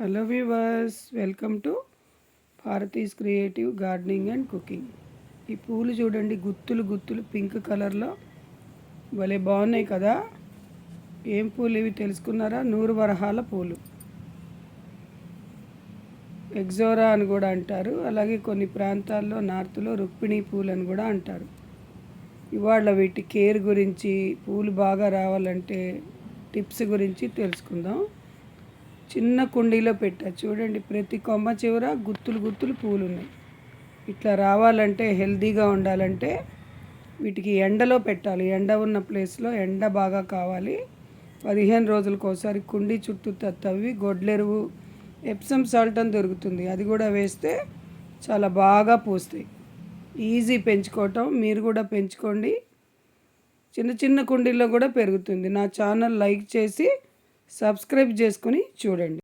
Hello viewers, welcome to Bharati's creative gardening and cooking. ఈ పూలు చూడండి, గుత్తులు గుత్తులు పింక్ కలర్లో భలే బాగున్నాయి కదా. ఏం పూలు ఇవి తెలుసుకున్నారా? నూరు వరహాల పూలు, ఎగ్జోరా అని కూడా అంటారు. అలాగే కొన్ని ప్రాంతాల్లో నార్త్లో రుక్మిణి పూలు అని కూడా అంటారు. ఇవాళ వీటి కేర్ గురించి, పూలు బాగా రావాలంటే టిప్స్ గురించి తెలుసుకుందాం. చిన్న కుండీలో పెట్టా చూడండి, ప్రతి కొమ్మ చివర గుత్తులు గుత్తులు పూలు ఉన్నాయి. ఇట్లా రావాలంటే, హెల్తీగా ఉండాలంటే వీటికి ఎండలో పెట్టాలి. ఎండ ఉన్న ప్లేస్లో ఎండ బాగా కావాలి. 15 రోజులకు ఒకసారి కుండీ చుట్టూ తవ్వి గొడ్లెరువు, ఎప్సమ్ సాల్ట్ అని దొరుకుతుంది, అది కూడా వేస్తే చాలా బాగా పూస్తాయి. ఈజీ పెంచుకోవటం, మీరు కూడా పెంచుకోండి. చిన్న చిన్న కుండీల్లో కూడా పెరుగుతుంది. నా ఛానల్ లైక్ చేసి సబ్స్క్రైబ్ చేసుకుని చూడండి.